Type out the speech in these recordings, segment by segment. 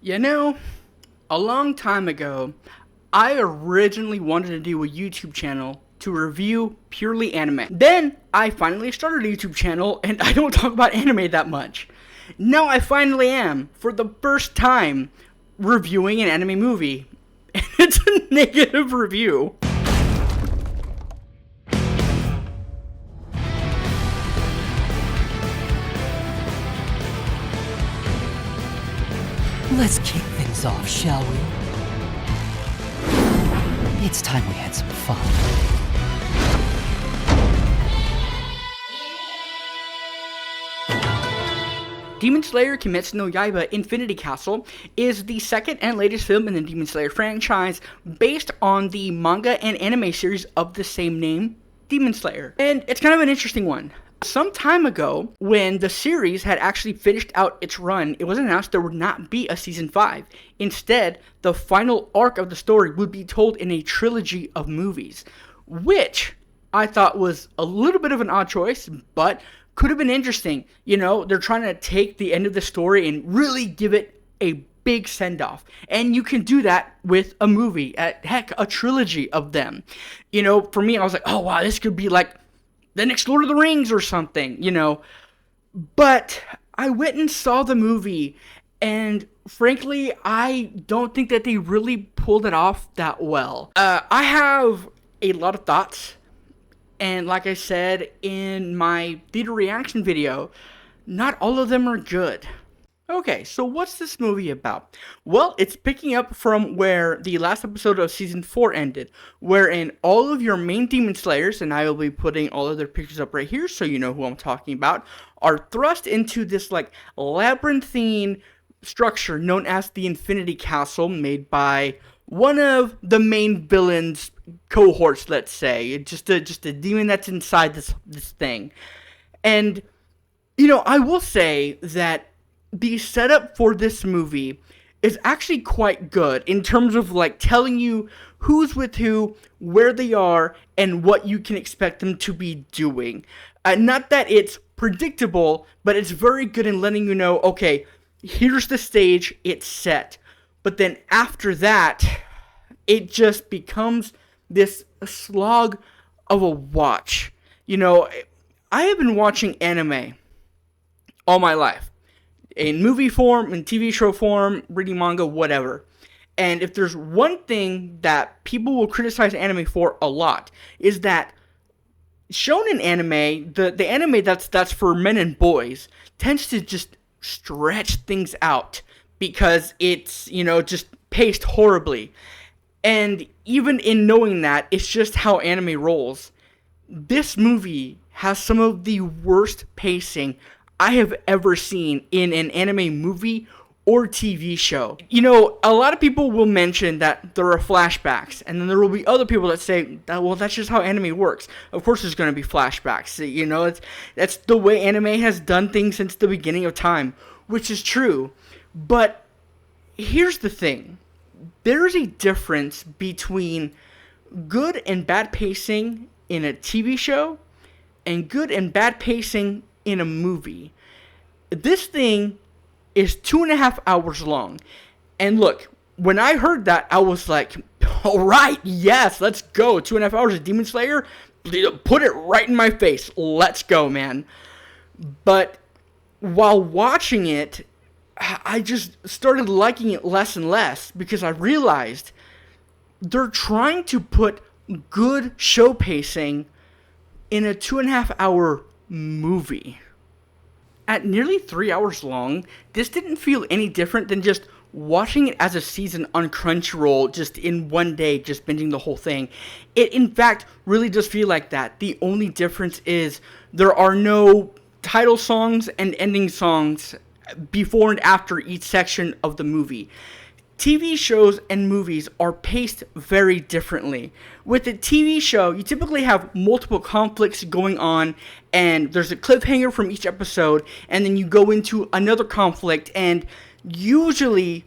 You know, a long time ago, I originally wanted to do a YouTube channel to review purely anime. Then I finally started a YouTube channel and I don't talk about anime that much. Now I finally am, for the first time, reviewing an anime movie. And it's a negative review. Let's kick things off, shall we? It's time we had some fun. Demon Slayer Kimetsu no Yaiba Infinity Castle is the second and latest film in the Demon Slayer franchise based on the manga and anime series of the same name, Demon Slayer. And it's kind of an interesting one. Some time ago, when the series had actually finished out its run, it was announced there would not be a season 5. Instead, the final arc of the story would be told in a trilogy of movies, which I thought was a little bit of an odd choice, but could have been interesting. You know, they're trying to take the end of the story and really give it a big send-off. And you can do that with a movie, heck, a trilogy of them. You know, for me, I was like, oh wow, this could be like the next Lord of the Rings or something, you know. But I went and saw the movie, and frankly, I don't think that they really pulled it off that well. I have a lot of thoughts, and like I said in my theater reaction video, not all of them are good. Okay, so what's this movie about? Well, it's picking up from where the last episode of Season 4 ended, wherein all of your main Demon Slayers, and I will be putting all of their pictures up right here so you know who I'm talking about, are thrust into this like labyrinthine structure known as the Infinity Castle, made by one of the main villains' cohorts, let's say. Just a demon that's inside this thing. And, you know, I will say that the setup for this movie is actually quite good in terms of like telling you who's with who, where they are, and what you can expect them to be doing. Not that it's predictable, but it's very good in letting you know, okay, here's the stage, it's set. But then after that, it just becomes this slog of a watch. You know, I have been watching anime all my life. In movie form, in TV show form, reading manga, whatever. And if there's one thing that people will criticize anime for a lot, is that shonen anime, the anime that's for men and boys, tends to just stretch things out because it's, you know, just paced horribly. And even in knowing that, it's just how anime rolls. This movie has some of the worst pacing I have ever seen in an anime movie or TV show. You know, a lot of people will mention that there are flashbacks, and then there will be other people that say, well, that's just how anime works. Of course there's going to be flashbacks. You know, that's the way anime has done things since the beginning of time, which is true. But here's the thing. There is a difference between good and bad pacing in a TV show and good and bad pacing in a movie. This thing is 2.5 hours long. And look, when I heard that, I was like, alright, yes, let's go. 2.5 hours of Demon Slayer? Put it right in my face. Let's go, man. But while watching it, I just started liking it less and less because I realized they're trying to put good show pacing in a 2.5 hour movie. At nearly 3 hours long, this didn't feel any different than just watching it as a season on Crunchyroll just in one day, just binging the whole thing. It, in fact, really does feel like that. The only difference is there are no title songs and ending songs before and after each section of the movie. TV shows and movies are paced very differently. With a TV show, you typically have multiple conflicts going on, and there's a cliffhanger from each episode, and then you go into another conflict, and usually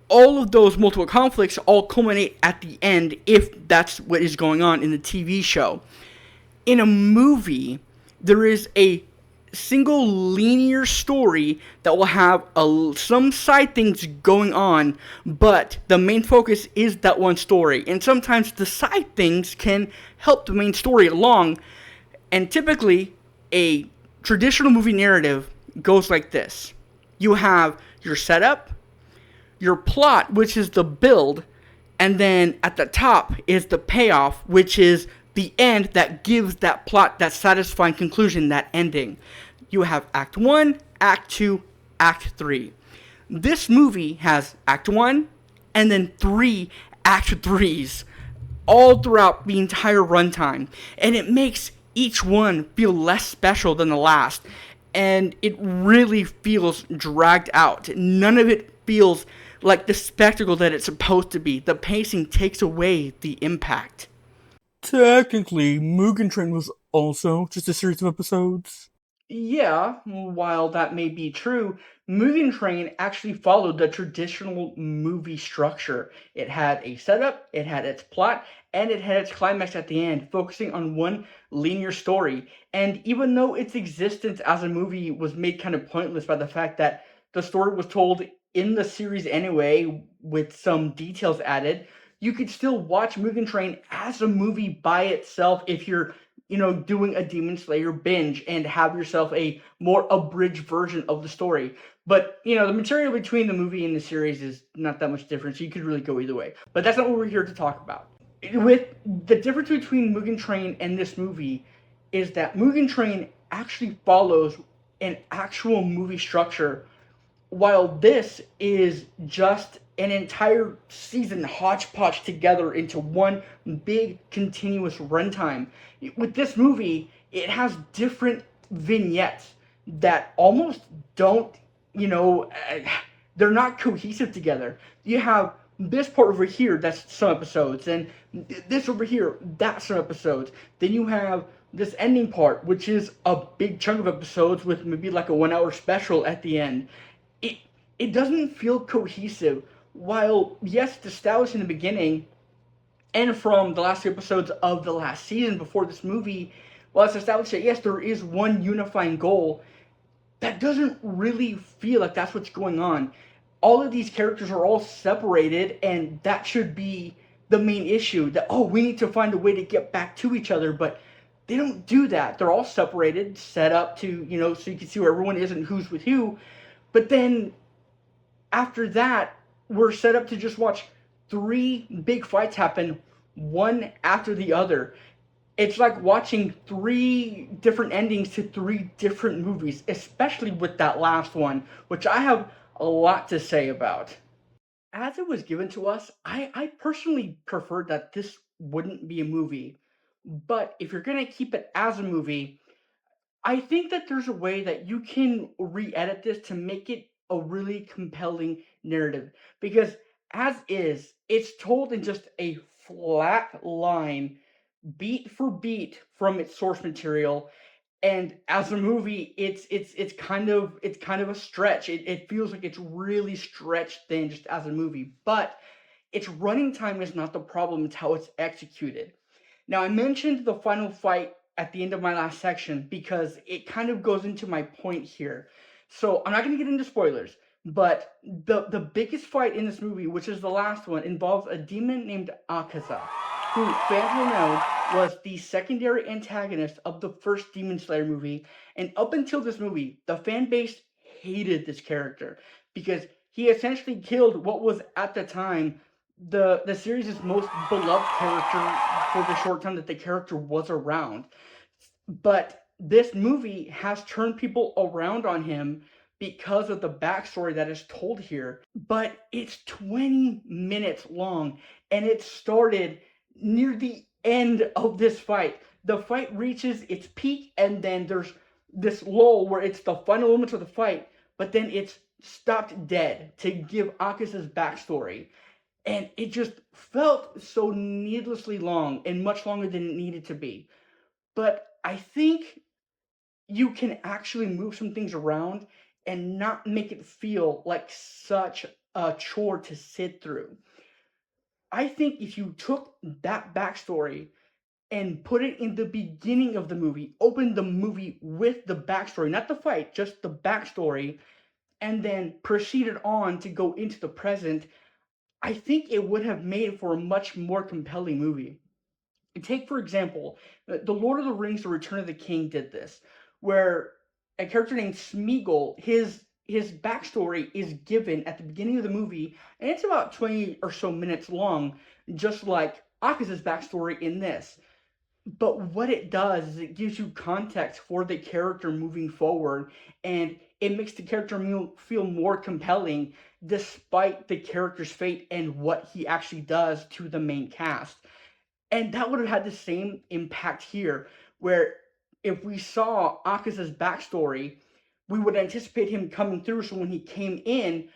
all of those multiple conflicts all culminate at the end if that's what is going on in the TV show. In a movie, there is a single linear story that will have some side things going on, but the main focus is that one story. And sometimes the side things can help the main story along. And typically, a traditional movie narrative goes like this: you have your setup, your plot, which is the build, and then at the top is the payoff, which is the end that gives that plot that satisfying conclusion, that ending. You have Act 1, Act 2, Act 3. This movie has Act 1 and then 3 Act 3s all throughout the entire runtime. And it makes each one feel less special than the last. And it really feels dragged out. None of it feels like the spectacle that it's supposed to be. The pacing takes away the impact. Technically, Mugen Train was also just a series of episodes. Yeah, while that may be true, Mugen Train actually followed the traditional movie structure. It had a setup, it had its plot, and it had its climax at the end, focusing on one linear story. And even though its existence as a movie was made kind of pointless by the fact that the story was told in the series anyway, with some details added, you could still watch Mugen Train as a movie by itself if you're doing a Demon Slayer binge and have yourself a more abridged version of the story. But, the material between the movie and the series is not that much different, so you could really go either way. But that's not what we're here to talk about. With the difference between Mugen Train and this movie is that Mugen Train actually follows an actual movie structure, while this is just an entire season hodgepodge together into one big continuous runtime. With this movie, it has different vignettes that almost don't, they're not cohesive together. You have this part over here, that's some episodes, and this over here, that's some episodes. Then you have this ending part, which is a big chunk of episodes with maybe like a 1 hour special at the end. It doesn't feel cohesive. While yes, it's established in the beginning, and from the last 2 episodes of the last season before this movie, well, it's established that yes, there is one unifying goal. That doesn't really feel like that's what's going on. All of these characters are all separated, and that should be the main issue. That we need to find a way to get back to each other, but they don't do that. They're all separated, set up to so you can see where everyone is and who's with who. But then after that, we're set up to just watch 3 big fights happen, one after the other. It's like watching 3 different endings to 3 different movies, especially with that last one, which I have a lot to say about. As it was given to us, I personally preferred that this wouldn't be a movie. But if you're going to keep it as a movie, I think that there's a way that you can re-edit this to make it a really compelling narrative, because as is, it's told in just a flat line, beat for beat from its source material, and as a movie, it's kind of a stretch. It feels like it's really stretched thin just as a movie, but its running time is not the problem, it's how it's executed. Now, I mentioned the final fight at the end of my last section because it kind of goes into my point here. So, I'm not going to get into spoilers, but the biggest fight in this movie, which is the last one, involves a demon named Akaza, who fans will know was the secondary antagonist of the first Demon Slayer movie. And up until this movie, the fan base hated this character because he essentially killed what was at the time the series' most beloved character for the short time that the character was around. But this movie has turned people around on him because of the backstory that is told here. But it's 20 minutes long, and it started near the end of this fight. The fight reaches its peak, and then there's this lull where it's the final moments of the fight, but then it's stopped dead to give Akasa's backstory. And it just felt so needlessly long and much longer than it needed to be. But I think you can actually move some things around and not make it feel like such a chore to sit through. I think if you took that backstory and put it in the beginning of the movie, open the movie with the backstory, not the fight, just the backstory, and then proceeded on to go into the present, I think it would have made for a much more compelling movie. Take, for example, the Lord of the Rings: The Return of the King did this, where a character named Smeagol, his backstory is given at the beginning of the movie, and it's about 20 or so minutes long, just like Akaza's backstory in this. But what it does is it gives you context for the character moving forward, and it makes the character feel more compelling despite the character's fate and what he actually does to the main cast. And that would have had the same impact here, where if we saw Akaza's backstory, we would anticipate him coming through. So when he came in,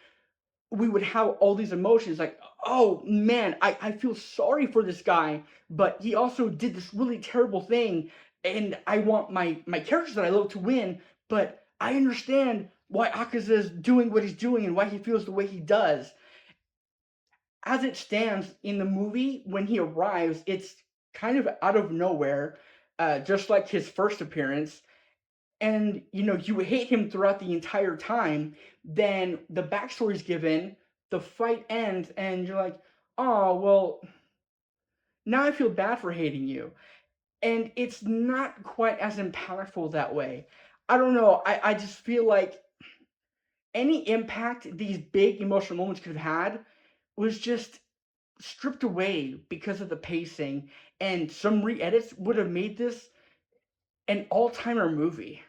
we would have all these emotions like, oh man, I feel sorry for this guy, but he also did this really terrible thing, and I want my characters that I love to win, but I understand why Akaza is doing what he's doing and why he feels the way he does. As it stands in the movie, when he arrives, it's kind of out of nowhere, just like his first appearance. And you hate him throughout the entire time. Then the backstory's given, the fight ends, and you're like, oh well, now I feel bad for hating you. And it's not quite as impactful that way. I don't know. I just feel like any impact these big emotional moments could have had was just stripped away because of the pacing, and some re-edits would have made this an all-timer movie.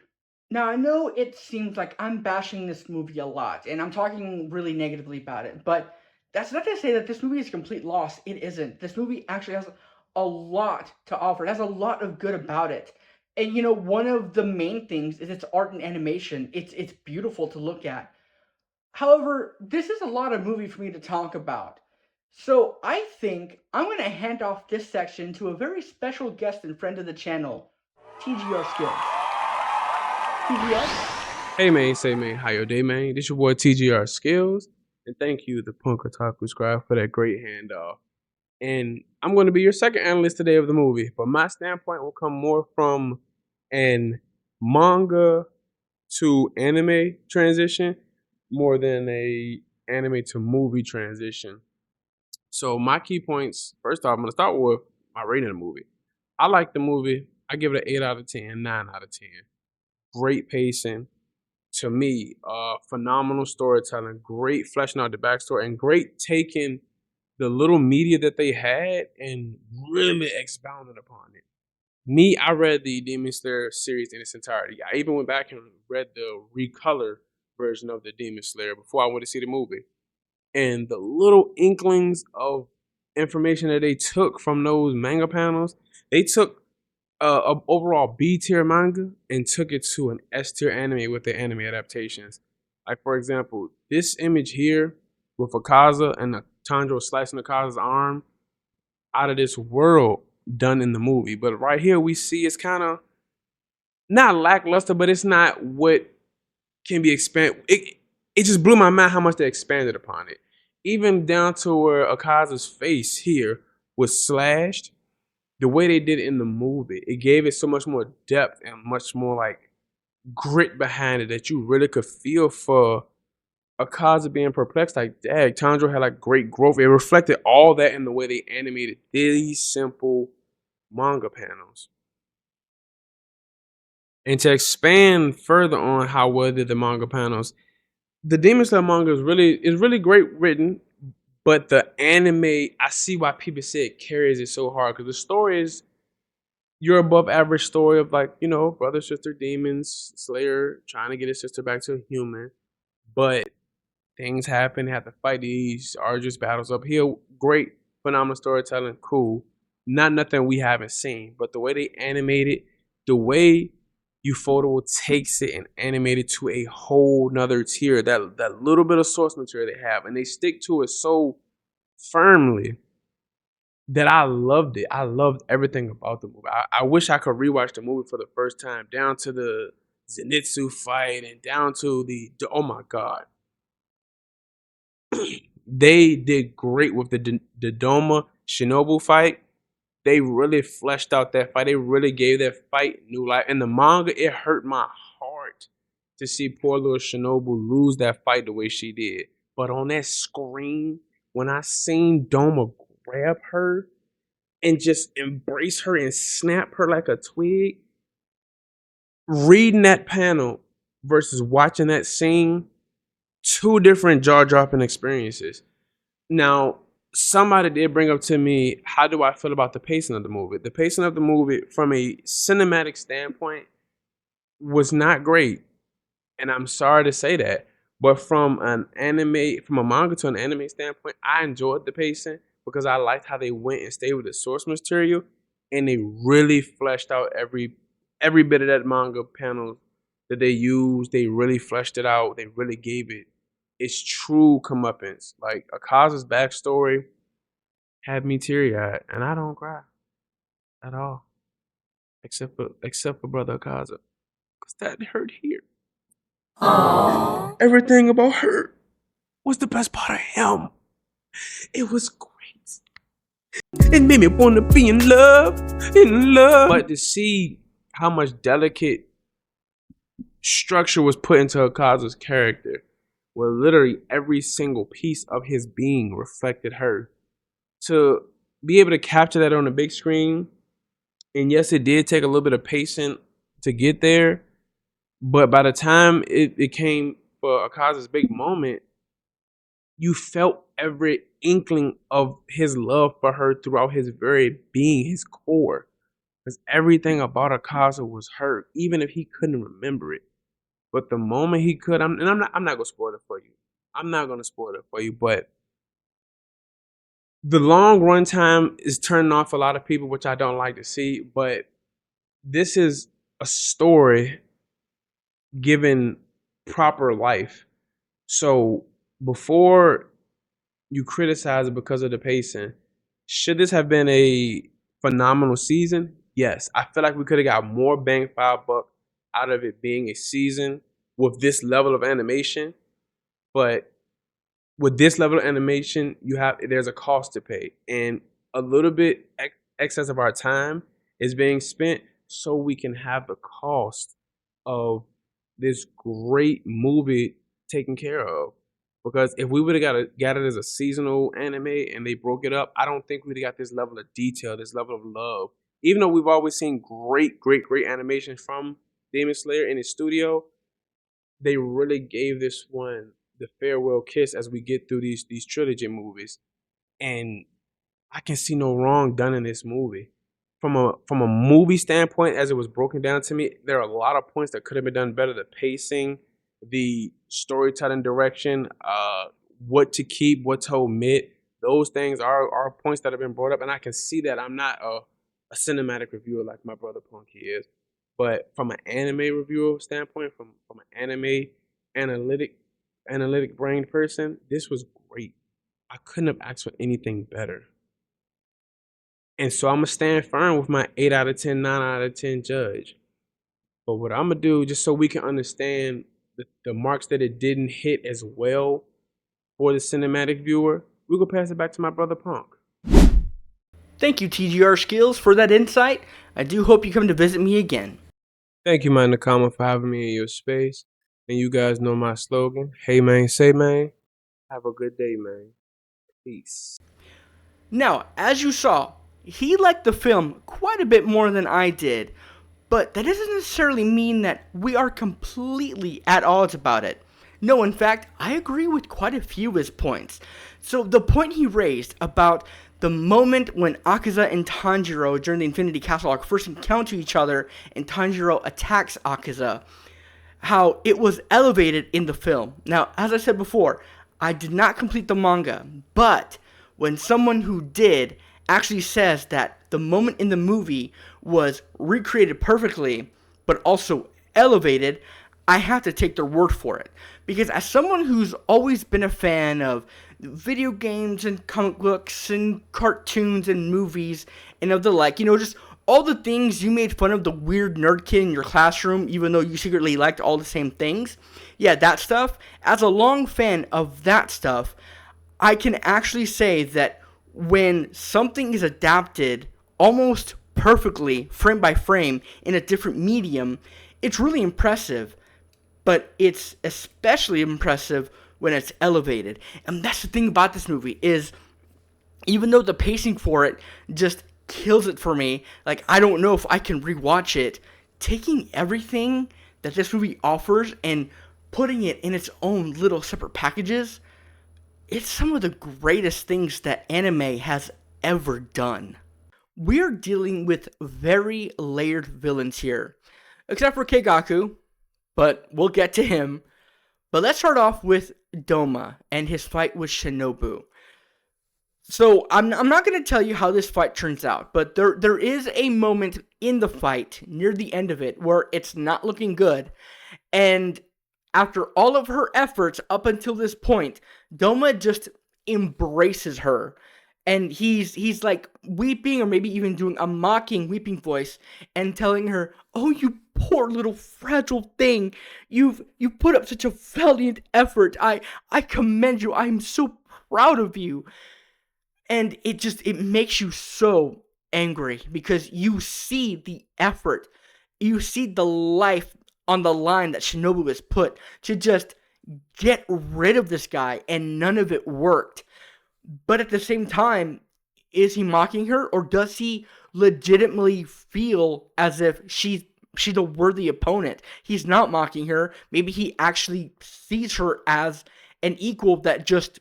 Now, I know it seems like I'm bashing this movie a lot, and I'm talking really negatively about it, but that's not to say that this movie is a complete loss. It isn't. This movie actually has a lot to offer. It has a lot of good about it. And one of the main things is its art and animation. It's beautiful to look at. However, this is a lot of movie for me to talk about. So I think I'm going to hand off this section to a very special guest and friend of the channel, TGR Skills. TGR? Hey man, say man, how your day man? This your boy TGR Skills, and thank you, the Punk Otaku Scribe, for that great handoff. And I'm going to be your second analyst today of the movie, but my standpoint will come more from an manga to anime transition more than a anime to movie transition. So my key points, first off, I'm going to start with my rating of the movie. I like the movie. I give it an 8 out of 10, 9 out of 10. Great pacing. To me, phenomenal storytelling, great fleshing out the backstory, and great taking the little media that they had and really expounding upon it. Me, I read the Demon Slayer series in its entirety. I even went back and read the recolor version of the Demon Slayer before I went to see the movie. And the little inklings of information that they took from those manga panels, they took a overall B tier manga and took it to an S tier anime with the anime adaptations. Like for example, this image here with Akaza and Tanjiro slicing Akaza's arm, out of this world done in the movie. But right here we see it's kind of not lackluster, but it's not what can be expanded. It just blew my mind how much they expanded upon it. Even down to where Akaza's face here was slashed. The way they did it in the movie, it gave it so much more depth and much more like grit behind it that you really could feel for Akaza being perplexed. Like, dang, Tanjiro had like great growth. It reflected all that in the way they animated these simple manga panels. And to expand further on how well did the manga panels, the Demon Slayer manga is really great written. But the anime, I see why people say it carries it so hard. Because the story is your above average story of like, brother, sister, demons, Slayer trying to get his sister back to a human. But things happen, they have to fight these arduous battles up here. Great, phenomenal storytelling, cool. Not nothing we haven't seen. But the way they animate it, the way Ufotable takes it and animate it to a whole nother tier. That little bit of source material they have, and they stick to it so firmly that I loved it. I loved everything about the movie. I wish I could rewatch the movie for the first time, down to the Zenitsu fight and down to the oh my god. They did great with the Dodoma Shinobu fight. They really fleshed out that fight. They really gave that fight new life. In the manga, it hurt my heart to see poor little Shinobu lose that fight the way she did. But on that screen, when I seen Doma grab her and just embrace her and snap her like a twig, reading that panel versus watching that scene, two different jaw-dropping experiences. Now, somebody did bring up to me, how do I feel about the pacing of the movie? The pacing of the movie, from a cinematic standpoint, was not great. And I'm sorry to say that. But from a manga to an anime standpoint, I enjoyed the pacing because I liked how they went and stayed with the source material, and they really fleshed out every bit of that manga panel that they used. They really fleshed it out. They really gave it its true comeuppance. Like, Akaza's backstory had me teary-eyed, and I don't cry at all, except for Brother Akaza, cause that hurt here. Aww. Everything about her was the best part of him. It was great. It made me want to be in love. But to see how much delicate structure was put into Akaza's character, where literally every single piece of his being reflected her, to be able to capture that on the big screen, and yes, it did take a little bit of patience to get there, but by the time it came for Akaza's big moment, you felt every inkling of his love for her throughout his very being, his core. Because everything about Akaza was her, even if he couldn't remember it. But the moment he could, I'm not gonna spoil it for you. I'm not gonna spoil it for you, but the long run time is turning off a lot of people, which I don't like to see. But this is a story given proper life. So before you criticize it because of the pacing, should this have been a phenomenal season? Yes. I feel like we could have got more bang for our buck out of it being a season with this level of animation. But with this level of animation, there's a cost to pay. And a little bit excess of our time is being spent so we can have the cost of this great movie taken care of. Because if we would have got it as a seasonal anime and they broke it up, I don't think we'd have got this level of detail, this level of love. Even though we've always seen great animations from Demon Slayer in his studio, they really gave this one the farewell kiss as we get through these trilogy movies. And I can see no wrong done in this movie. From a movie standpoint, as it was broken down to me, there are a lot of points that could have been done better. The pacing, the storytelling direction, what to keep, what to omit. Those things are points that have been brought up, and I can see that. I'm not a cinematic reviewer like my brother Punky is. But from an anime reviewer standpoint, from an anime analytic brain person, this was great. I couldn't have asked for anything better. And so I'm going to stand firm with my 8 out of 10, 9 out of 10 judge. But what I'm going to do, just so we can understand the marks that it didn't hit as well for the cinematic viewer, we're going to pass it back to my brother Punk. Thank you, TGR Skills, for that insight. I do hope you come to visit me again. Thank you, man, Nakama, for having me in your space. And you guys know my slogan. Hey, man, say, man. Have a good day, man. Peace. Now, as you saw, he liked the film quite a bit more than I did. But that doesn't necessarily mean that we are completely at odds about it. No, in fact, I agree with quite a few of his points. So the point he raised about the moment when Akaza and Tanjiro during the Infinity Castle arc first encounter each other and Tanjiro attacks Akaza, how it was elevated in the film. Now, as I said before, I did not complete the manga, but when someone who did actually says that the moment in the movie was recreated perfectly, but also elevated, I have to take their word for it. Because as someone who's always been a fan of video games and comic books and cartoons and movies and of the like, just all the things you made fun of the weird nerd kid in your classroom, even though you secretly liked all the same things. Yeah, that stuff. As a long fan of that stuff, I can actually say that when something is adapted almost perfectly, frame by frame, in a different medium, it's really impressive. But it's especially impressive when it's elevated. And that's the thing about this movie is, even though the pacing for it just kills it for me, like, I don't know if I can rewatch it, taking everything that this movie offers and putting it in its own little separate packages, it's some of the greatest things that anime has ever done. We're dealing with very layered villains here, except for Keigaku, but we'll get to him. But let's start off with Doma and his fight with Shinobu. So I'm not going to tell you how this fight turns out, but there is a moment in the fight near the end of it where it's not looking good, and after all of her efforts up until this point, Doma just embraces her, and he's like weeping, or maybe even doing a mocking weeping voice, and telling her, "Oh, you poor little fragile thing, you've put up such a valiant effort. I commend you. I'm so proud of you." And it makes you so angry because you see the effort, you see the life on the line that Shinobu has put to just get rid of this guy, and none of it worked. But at the same time, is he mocking her, or does he legitimately feel as if she's a worthy opponent? He's not mocking her. Maybe he actually sees her as an equal that just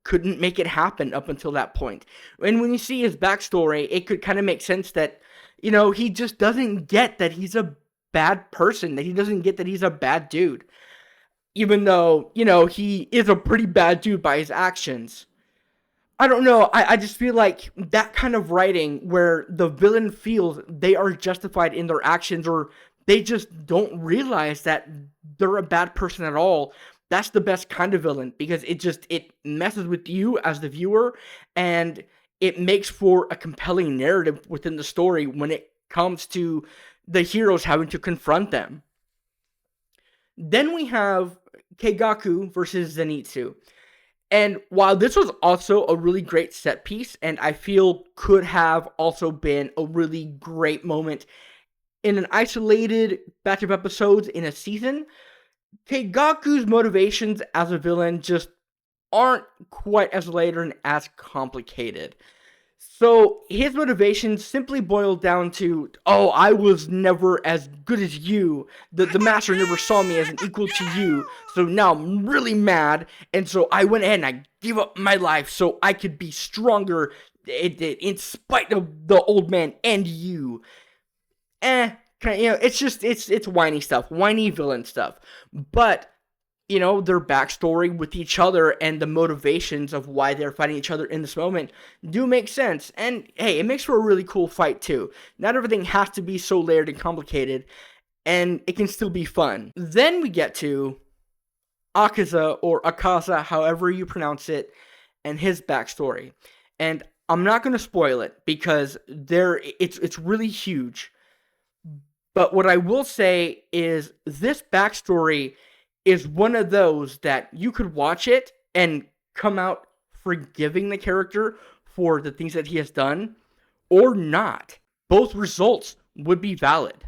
couldn't make it happen up until that point. And when you see his backstory, it could kind of make sense that, he just doesn't get that he's a bad person, that he doesn't get that he's a bad dude. Even though, he is a pretty bad dude by his actions. I don't know, I just feel like that kind of writing where the villain feels they are justified in their actions, or they just don't realize that they're a bad person at all. That's the best kind of villain, because it messes with you as the viewer, and it makes for a compelling narrative within the story when it comes to the heroes having to confront them. Then we have Keigaku versus Zenitsu. And while this was also a really great set piece, and I feel could have also been a really great moment in an isolated batch of episodes in a season, Keigaku's motivations as a villain just aren't quite as layered and as complicated. So his motivations simply boil down to, "Oh, I was never as good as you. The master never saw me as an equal to you. So now I'm really mad. And so I went ahead and I gave up my life so I could be stronger in spite of the old man and you." It's whiny stuff, whiny villain stuff. But, their backstory with each other and the motivations of why they're fighting each other in this moment do make sense. And, hey, it makes for a really cool fight, too. Not everything has to be so layered and complicated, and it can still be fun. Then we get to Akaza, or Akaza, however you pronounce it, and his backstory. And I'm not going to spoil it, because it's really huge. But what I will say is this backstory is one of those that you could watch it and come out forgiving the character for the things that he has done, or not. Both results would be valid.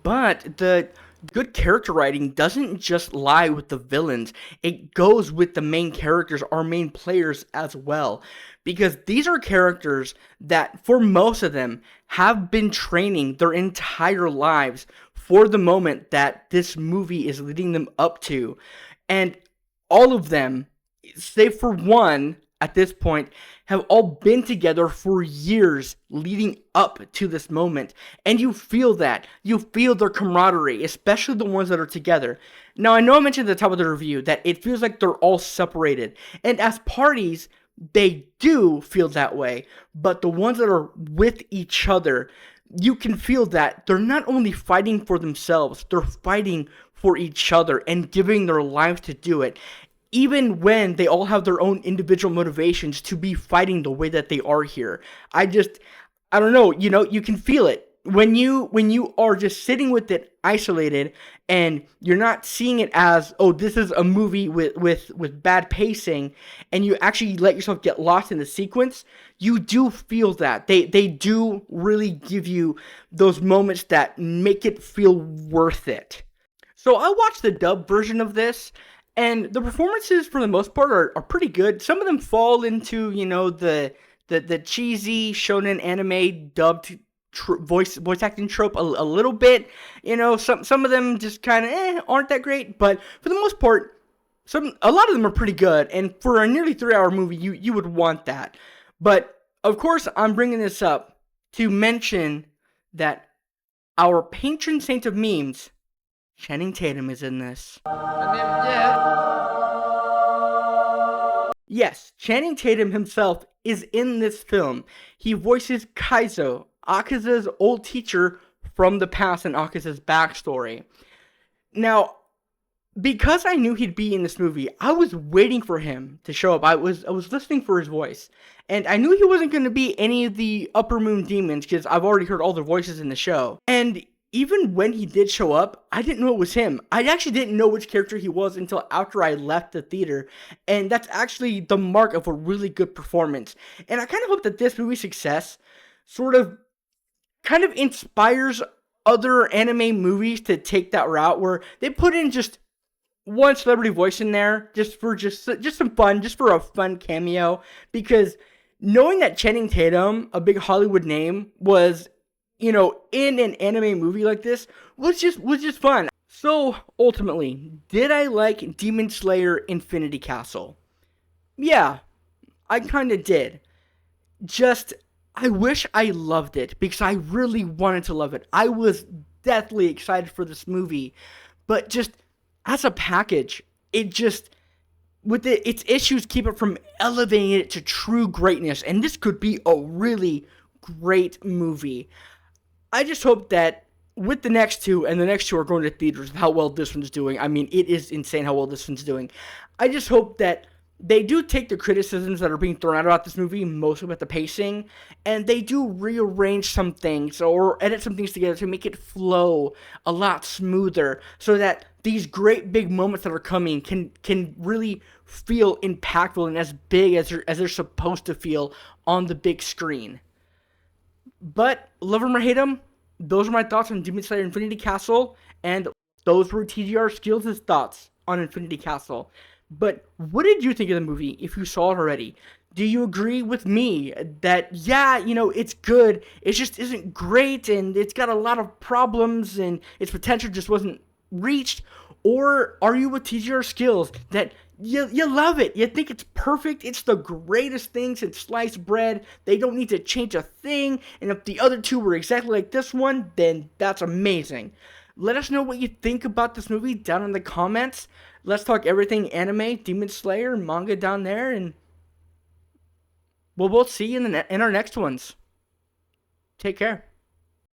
But the good character writing doesn't just lie with the villains. It goes with the main characters, our main players as well. Because these are characters that, for most of them, have been training their entire lives for the moment that this movie is leading them up to. And all of them, save for one at this point, have all been together for years leading up to this moment. And you feel that. You feel their camaraderie, especially the ones that are together. Now, I know I mentioned at the top of the review that it feels like they're all separated. And as parties, they do feel that way. But the ones that are with each other, you can feel that they're not only fighting for themselves, they're fighting for each other and giving their lives to do it. Even when they all have their own individual motivations to be fighting the way that they are here. I don't know, you can feel it. when you are just sitting with it isolated, and you're not seeing it as, oh, this is a movie with bad pacing, and you actually let yourself get lost in the sequence, you do feel that they do really give you those moments that make it feel worth it. So I watched the dub version of this, and the performances for the most part are pretty good. Some of them fall into, the cheesy shonen anime dubbed voice acting trope a little bit. Some of them just kind of aren't that great, but for the most part, a lot of them are pretty good. And for a nearly 3-hour movie, you would want that. But of course, I'm bringing this up to mention that our patron saint of memes, Channing Tatum, is in this. Yes, Channing Tatum himself is in this film. He voices Kaizo, Akaza's old teacher from the past and Akaza's backstory. Now, because I knew he'd be in this movie, I was waiting for him to show up. I was listening for his voice. And I knew he wasn't going to be any of the Upper Moon demons because I've already heard all their voices in the show. And even when he did show up, I didn't know it was him. I actually didn't know which character he was until after I left the theater. And that's actually the mark of a really good performance. And I kind of hope that this movie's success kind of inspires other anime movies to take that route where they put in just one celebrity voice in there just for some fun, just for a fun cameo. Because knowing that Channing Tatum, a big Hollywood name, was in an anime movie like this was just fun. So ultimately, did I like Demon Slayer Infinity Castle? Yeah, I kind of did. I wish I loved it because I really wanted to love it. I was deathly excited for this movie, but just as a package, its issues keep it from elevating it to true greatness, and this could be a really great movie. I just hope that with the next two, and the next two are going to theaters, how well this one's doing. I mean, it is insane how well this one's doing. I just hope that they do take the criticisms that are being thrown out about this movie, mostly about the pacing, and they do rearrange some things or edit some things together to make it flow a lot smoother so that these great big moments that are coming can really feel impactful and as big as they're supposed to feel on the big screen. But, love him or hate him, those are my thoughts on Demon Slayer Infinity Castle, and those were TGR Skills' thoughts on Infinity Castle. But what did you think of the movie if you saw it already? Do you agree with me that, yeah, it's good, it just isn't great, and it's got a lot of problems, and its potential just wasn't reached? Or are you with TGR Skills that you love it, you think it's perfect, it's the greatest thing since sliced bread, they don't need to change a thing, and if the other two were exactly like this one, then that's amazing. Let us know what you think about this movie down in the comments. Let's talk everything anime, Demon Slayer, manga down there, and we'll both see you in our next ones. Take care.